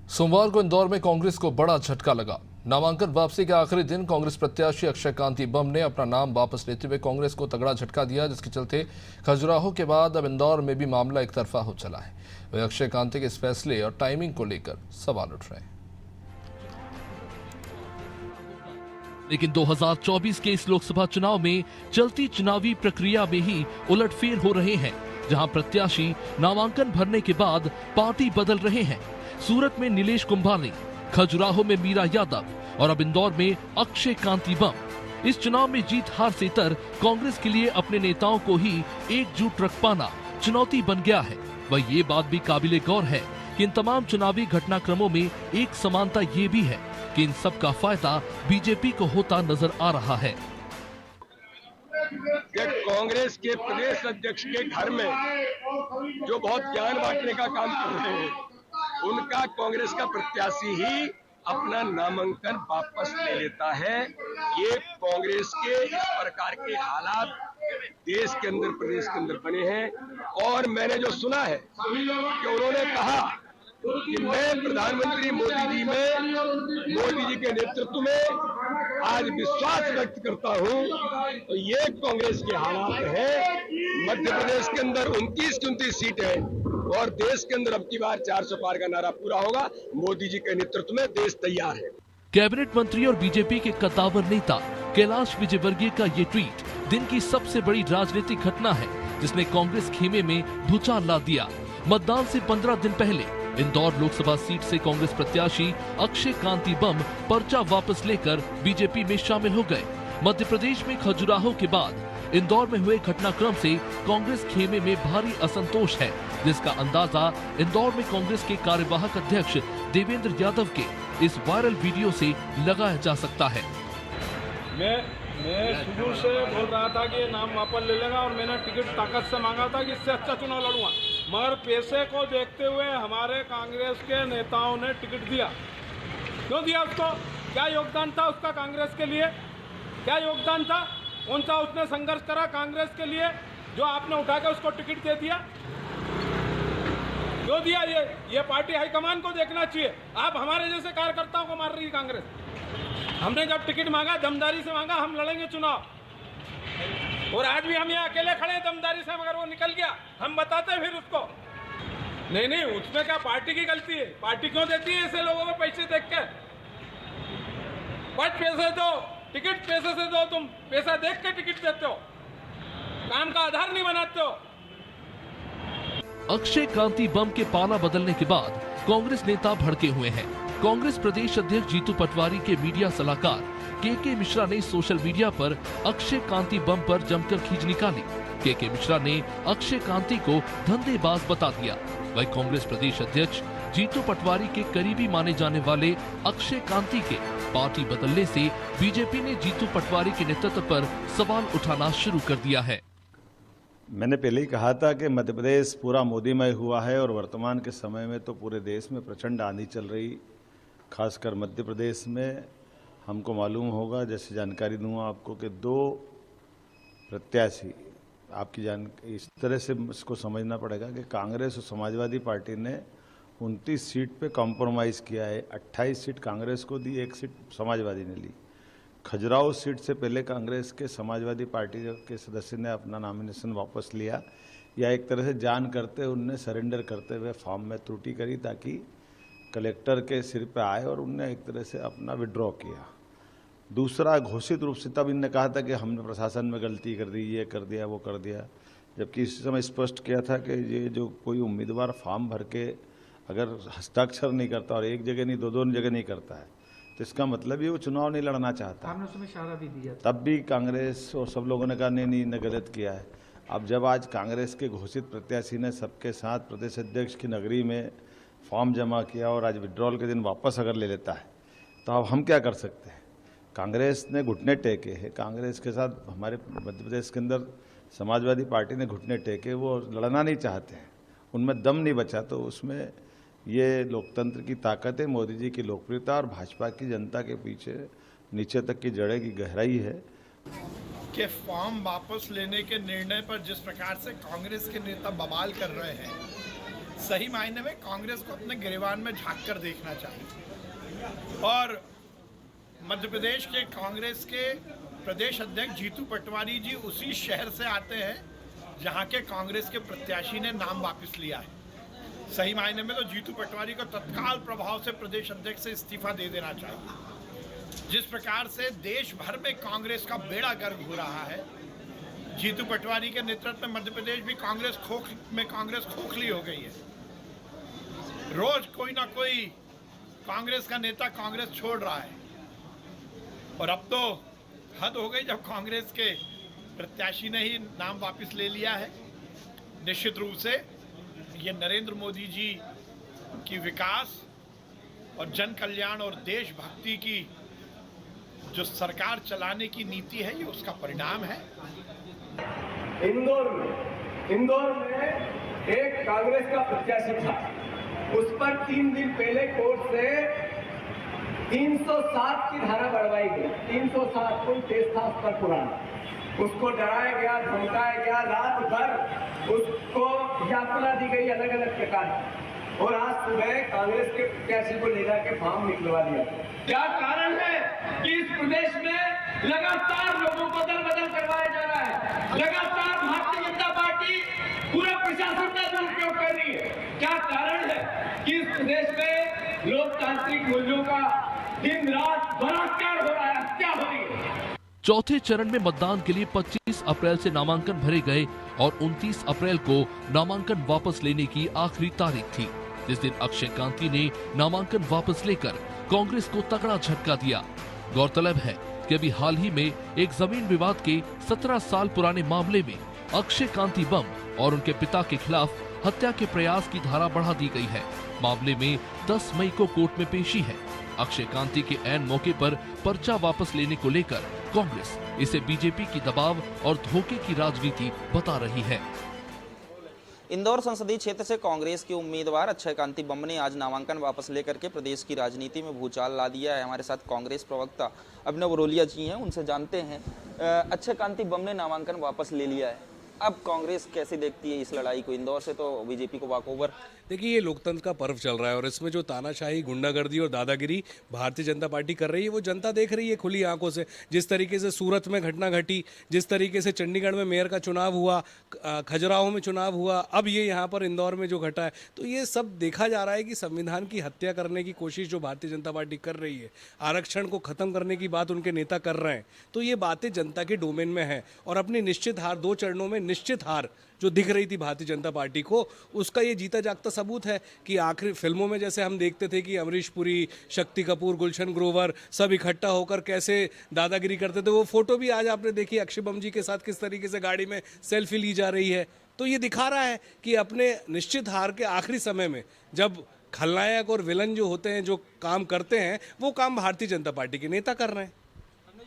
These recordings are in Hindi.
सोमवार को इंदौर में कांग्रेस को बड़ा झटका लगा। नामांकन वापसी के आखिरी दिन कांग्रेस प्रत्याशी अक्षय कांति बम ने अपना नाम वापस लेते हुए कांग्रेस को तगड़ा झटका दिया, जिसके चलते खजुराहो के बाद अब इंदौर में भी मामला एक तरफा हो चला है। वह अक्षय कांति के इस फैसले और टाइमिंग को लेकर सवाल उठ रहे हैं। लेकिन 2024 के इस लोकसभा चुनाव में चलती चुनावी प्रक्रिया में ही उलटफेर हो रहे हैं, जहां प्रत्याशी नामांकन भरने के बाद पार्टी बदल रहे हैं। सूरत में नीलेश कुंभानी, खजुराहो में मीरा यादव और अब इंदौर में अक्षय कांति बम। इस चुनाव में जीत हार से इतर कांग्रेस के लिए अपने नेताओं को ही एकजुट रख पाना चुनौती बन गया है। वह ये बात भी काबिले गौर है कि इन तमाम चुनावी घटनाक्रमों में एक समानता ये भी है कि इन सब का फायदा बीजेपी को होता नजर आ रहा है। कांग्रेस के प्रदेश अध्यक्ष के घर में जो बहुत ज्ञान बांटने का काम कर रहे हैं, उनका कांग्रेस का प्रत्याशी ही अपना नामांकन वापस ले लेता है। ये कांग्रेस के इस प्रकार के हालात देश के अंदर, प्रदेश के अंदर बने हैं। और मैंने जो सुना है कि उन्होंने कहा कि मैं प्रधानमंत्री मोदी जी के नेतृत्व में आज विश्वास व्यक्त करता हूं, तो ये कांग्रेस के हालात है। मध्य प्रदेश के अंदर 29 सीटें और देश के अंदर अब की बार 400 पार का नारा पूरा होगा। मोदी जी के नेतृत्व में देश तैयार है। कैबिनेट मंत्री और बीजेपी के कद्दावर नेता कैलाश विजयवर्गीय का ये ट्वीट दिन की सबसे बड़ी राजनीतिक घटना है, जिसने कांग्रेस खेमे में भूचाल ला दिया। मतदान से 15 दिन पहले इंदौर लोकसभा सीट से कांग्रेस प्रत्याशी अक्षय कांति बम पर्चा वापस लेकर बीजेपी में शामिल हो गए। मध्य प्रदेश में खजुराहो के बाद इंदौर में हुए घटनाक्रम से कांग्रेस खेमे में भारी असंतोष है, जिसका अंदाजा इंदौर में कांग्रेस के कार्यवाहक अध्यक्ष देवेंद्र यादव के इस वायरल वीडियो से लगाया जा सकता है। मैं शुरू से बोल रहा था कि ये नाम वापस ले लेगा और मैंने टिकट ताकत से मांगा था कि इससे अच्छा चुनाव लड़ूंगा, मगर पैसे को देखते हुए हमारे कांग्रेस के नेताओं ने टिकट दिया। क्यों दिया उसको? क्या योगदान था उसका कांग्रेस के लिए? क्या योगदान था? कौन सा उसने संघर्ष करा कांग्रेस के लिए जो आपने उठा के उसको टिकट दे दिया? क्यों दिया? ये पार्टी हाईकमान को देखना चाहिए। आप हमारे जैसे कार्यकर्ताओं को मार रही है कांग्रेस। हमने जब टिकट मांगा दमदारी से मांगा, हम लड़ेंगे चुनाव, और आज भी हम यहाँ अकेले खड़े हैं दमदारी से। मगर वो निकल गया, हम बताते हैं फिर उसको। नहीं, उसमें क्या पार्टी की गलती है? पार्टी क्यों देती है ऐसे लोगों को पैसे देख के? बट पैसे दो, टिकट पैसे से दो। तुम पैसा देख के टिकट देते हो, काम का आधार नहीं बनाते हो। अक्षय कांति बम के पाला बदलने के बाद कांग्रेस नेता भड़के हुए हैं। कांग्रेस प्रदेश अध्यक्ष जीतू पटवारी के मीडिया सलाहकार के मिश्रा ने सोशल मीडिया पर अक्षय कांति बम पर जमकर खींच निकाली। के मिश्रा ने अक्षय कांति को धंधेबाज बता दिया। वही कांग्रेस प्रदेश अध्यक्ष जीतू पटवारी के करीबी माने जाने वाले अक्षय कांति के पार्टी बदलने से बीजेपी ने जीतू पटवारी के नेतृत्व पर सवाल उठाना शुरू कर दिया है। मैंने पहले ही कहा था कि मध्य प्रदेश पूरा मोदीमय हुआ है और वर्तमान के समय में तो पूरे देश में प्रचंड आंधी चल रही, खासकर मध्य प्रदेश में। हमको मालूम होगा, जैसे जानकारी दूंगा आपको, कि 2 प्रत्याशी आपकी इस तरह से इसको समझना पड़ेगा कि कांग्रेस और समाजवादी पार्टी ने 29 सीट पे कॉम्प्रोमाइज़ किया है। 28 सीट कांग्रेस को दी, 1 सीट समाजवादी ने ली। खजुराहो सीट से पहले कांग्रेस के समाजवादी पार्टी के सदस्य ने अपना नॉमिनेशन वापस लिया, या एक तरह से जान करते उनने सरेंडर करते हुए फॉर्म में त्रुटि करी ताकि कलेक्टर के सिर पे आए, और उनने एक तरह से अपना विड्रॉ किया। दूसरा, घोषित रूप से तब इनने कहा था कि हमने प्रशासन में गलती कर दी, ये कर दिया, वो कर दिया, जबकि इस समय स्पष्ट किया था कि ये जो कोई उम्मीदवार फॉर्म भर के अगर हस्ताक्षर नहीं करता और एक जगह नहीं 2 जगह नहीं करता है, तो इसका मतलब ये वो चुनाव नहीं लड़ना चाहता। हमने उसमें इशारा भी दिया, तब भी कांग्रेस और सब लोगों ने कहा नहीं इन्हें गलत किया है। अब जब आज कांग्रेस के घोषित प्रत्याशी ने सबके साथ प्रदेश अध्यक्ष की नगरी में फॉर्म जमा किया और आज विड्रॉल के दिन वापस अगर ले लेता है, तो अब हम क्या कर सकते हैं? कांग्रेस ने घुटने टेके हैं। कांग्रेस के साथ हमारे मध्य प्रदेश के अंदर समाजवादी पार्टी ने घुटने टेके, वो लड़ना नहीं चाहते हैं, उनमें दम नहीं बचा। तो उसमें ये लोकतंत्र की ताकत है, मोदी जी की लोकप्रियता और भाजपा की जनता के पीछे नीचे तक की जड़ें की गहराई है कि फॉर्म वापस लेने के निर्णय पर जिस प्रकार से कांग्रेस के नेता बवाल कर रहे हैं, सही मायने में कांग्रेस को अपने गिरेबान में झांक कर देखना चाहिए। और मध्य प्रदेश के कांग्रेस के प्रदेश अध्यक्ष जीतू पटवारी जी उसी शहर से आते हैं जहां के कांग्रेस के प्रत्याशी ने नाम वापस लिया है। सही मायने में तो जीतू पटवारी को तत्काल प्रभाव से प्रदेश अध्यक्ष से इस्तीफा दे देना चाहिए। जिस प्रकार से देश भर में कांग्रेस का बेड़ा गर्क हो रहा है, जीतू पटवारी के नेतृत्व में मध्य प्रदेश भी कांग्रेस खोखली हो गई है। रोज कोई ना कोई कांग्रेस का नेता कांग्रेस छोड़ रहा है और अब तो हद हो गई जब कांग्रेस के प्रत्याशी ने ही नाम वापस ले लिया है। निश्चित रूप से ये नरेंद्र मोदी जी की विकास और जन कल्याण और देशभक्ति की जो सरकार चलाने की नीति है, ये उसका परिणाम है। इंदौर में एक कांग्रेस का प्रत्याशी था, उस पर 3 दिन पहले कोर्ट से 307 की धारा बढ़वाई गई। 307 कोई केस था उस पर पुराना, उसको डराया गया, धमकाया गया, रात भर उसको यातना दी गई अलग अलग प्रकार की, और आज सुबह कांग्रेस के प्रत्याशी को ले जाके फॉर्म निकलवा दिया। क्या कारण है कि इस प्रदेश में लगातार लोगों को बदल करवाया जा रहा है? लगातार भारतीय जनता पार्टी पूरा प्रशासन का दुरुपयोग कर रही है। क्या कारण है कि इस प्रदेश में लोकतांत्रिक मूल्यों का दिन रात बलात्कार हो रहा है, हत्या हो रही है? चौथे चरण में मतदान के लिए 25 अप्रैल से नामांकन भरे गए और 29 अप्रैल को नामांकन वापस लेने की आखिरी तारीख थी, जिस दिन अक्षय कांती ने नामांकन वापस लेकर कांग्रेस को तगड़ा झटका दिया। गौरतलब है कि अभी हाल ही में एक जमीन विवाद के 17 साल पुराने मामले में अक्षय कांती बम और उनके पिता के खिलाफ हत्या के प्रयास की धारा बढ़ा दी गई है। मामले में 10 मई को कोर्ट में पेशी है। अक्षय कांती के ऐन मौके पर पर्चा वापस लेने को लेकर कांग्रेस इसे बीजेपी की दबाव और धोखे की राजनीति बता रही है। इंदौर संसदीय क्षेत्र से कांग्रेस के उम्मीदवार अक्षय कांती बम ने आज नामांकन वापस लेकर के प्रदेश की राजनीति में भूचाल ला दिया है। हमारे साथ कांग्रेस प्रवक्ता अभिनव रोलिया जी हैं, उनसे जानते हैं। अक्षय कांती बम ने नामांकन वापस ले लिया है, अब कांग्रेस कैसे देखती है इस लड़ाई को? इंदौर से तो बीजेपी को वॉकओवर। देखिए, ये लोकतंत्र का पर्व चल रहा है और इसमें जो तानाशाही, गुंडागर्दी और दादागिरी भारतीय जनता पार्टी कर रही है वो जनता देख रही है खुली आंखों से। जिस तरीके से सूरत में घटना घटी, जिस तरीके से चंडीगढ़ में मेयर का चुनाव हुआ, खजुराहो में चुनाव हुआ, अब ये यहाँ पर इंदौर में जो घटा है, तो ये सब देखा जा रहा है कि संविधान की हत्या करने की कोशिश जो भारतीय जनता पार्टी कर रही है, आरक्षण को खत्म करने की बात उनके नेता कर रहे हैं, तो ये बातें जनता के डोमेन में है। और अपनी निश्चित हार, 2 चरणों में निश्चित हार जो दिख रही थी भारतीय जनता पार्टी को, उसका ये जीता जागता सबूत है कि आखिरी फिल्मों में जैसे हम देखते थे कि अमरीश पुरी, शक्ति कपूर, गुलशन ग्रोवर सब इकट्ठा होकर कैसे दादागिरी करते थे, वो फोटो भी आज आपने देखी अक्षय बम जी के साथ किस तरीके से गाड़ी में सेल्फी ली जा रही है। तो ये दिखा रहा है कि अपने निश्चित हार के आखिरी समय में जब खलनायक और विलन जो होते हैं, जो काम करते हैं, वो काम भारतीय जनता पार्टी के नेता कर रहे हैं।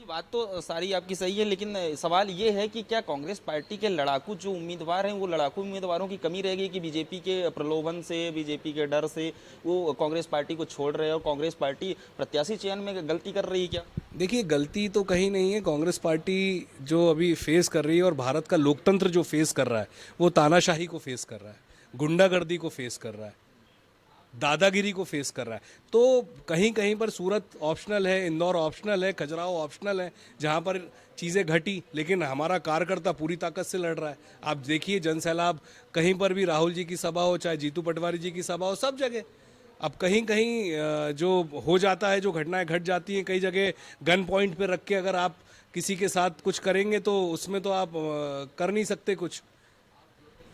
बात तो सारी आपकी सही है, लेकिन सवाल ये है कि क्या कांग्रेस पार्टी के लड़ाकू जो उम्मीदवार हैं, वो लड़ाकू उम्मीदवारों की कमी रहेगी कि बीजेपी के प्रलोभन से, बीजेपी के डर से वो कांग्रेस पार्टी को छोड़ रहे हैं और कांग्रेस पार्टी प्रत्याशी चयन में गलती कर रही है क्या? देखिए, गलती तो कहीं नहीं है। कांग्रेस पार्टी जो अभी फेस कर रही है और भारत का लोकतंत्र जो फेस कर रहा है, वो तानाशाही को फेस कर रहा है, गुंडागर्दी को फेस कर रहा है, दादागिरी को फेस कर रहा है। तो कहीं कहीं पर सूरत ऑप्शनल है, इंदौर ऑप्शनल है, खजुराहो ऑप्शनल है, जहां पर चीज़ें घटी, लेकिन हमारा कार्यकर्ता पूरी ताकत से लड़ रहा है। आप देखिए जन सैलाब, कहीं पर भी राहुल जी की सभा हो, चाहे जीतू पटवारी जी की सभा हो, सब जगह अब कहीं कहीं जो हो जाता है, जो घटनाएं घट जाती हैं, कई जगह गन पॉइंट पे रख के अगर आप किसी के साथ कुछ करेंगे तो उसमें तो आप कर नहीं सकते कुछ।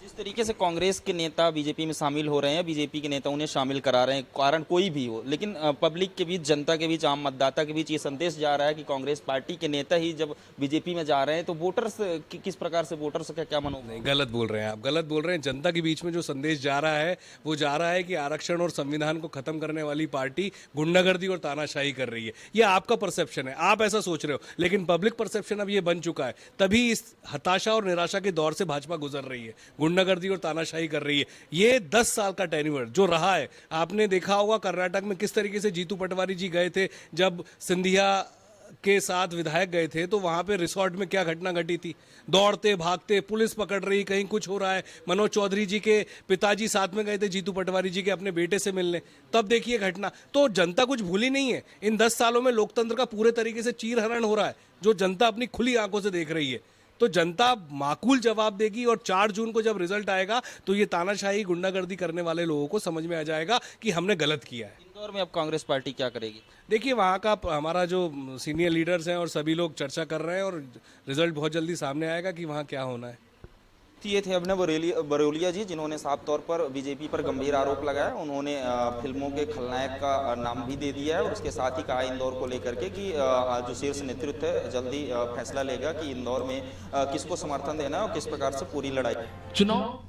जिस तरीके से कांग्रेस के नेता बीजेपी में शामिल हो रहे हैं, बीजेपी के नेता उन्हें शामिल करा रहे हैं, कारण कोई भी हो, लेकिन पब्लिक के बीच, जनता के बीच, आम मतदाता के बीच ये संदेश जा रहा है कि कांग्रेस पार्टी के नेता ही जब बीजेपी में जा रहे हैं तो वोटर्स किस प्रकार से, वोटर्स का क्या मनोभाव? नहीं, गलत बोल रहे हैं आप, गलत बोल रहे हैं। जनता के बीच में जो संदेश जा रहा है वो जा रहा है कि आरक्षण और संविधान को खत्म करने वाली पार्टी गुंडागर्दी और तानाशाही कर रही है। ये आपका परसेप्शन है, आप ऐसा सोच रहे हो, लेकिन पब्लिक परसेप्शन अब ये बन चुका है। तभी इस हताशा और निराशा के दौर से भाजपा गुजर रही है, गुंडागर्दी और तानाशाही कर रही है। ये 10 साल का टेन्योर जो रहा है, आपने देखा होगा कर्नाटक में किस तरीके से जीतू पटवारी जी गए थे जब सिंधिया के साथ विधायक गए थे तो वहां पे रिसोर्ट में क्या घटना घटी थी, दौड़ते भागते, पुलिस पकड़ रही, कहीं कुछ हो रहा है। मनोज चौधरी जी के पिताजी साथ में गए थे जीतू पटवारी जी के अपने बेटे से मिलने, तब देखिए घटना। तो जनता कुछ भूली नहीं है। इन 10 सालों में लोकतंत्र का पूरे तरीके से चीरहरण हो रहा है, जो जनता अपनी खुली आंखों से देख रही है। तो जनता माकूल जवाब देगी और 4 जून को जब रिजल्ट आएगा तो ये तानाशाही गुंडागर्दी करने वाले लोगों को समझ में आ जाएगा कि हमने गलत किया है। इंदौर में अब कांग्रेस पार्टी क्या करेगी? देखिए वहाँ का हमारा जो सीनियर लीडर्स हैं और सभी लोग चर्चा कर रहे हैं और रिजल्ट बहुत जल्दी सामने आएगा कि वहाँ क्या होना है। तो ये थे अपने बरौलिया जी, जिन्होंने साफ तौर पर बीजेपी पर गंभीर आरोप लगाया। उन्होंने फिल्मों के खलनायक का नाम भी दे दिया है और उसके साथ ही कहा इंदौर को लेकर के कि जो शीर्ष नेतृत्व है जल्दी फैसला लेगा कि इंदौर में किसको समर्थन देना है और किस प्रकार से पूरी लड़ाई। चुनाव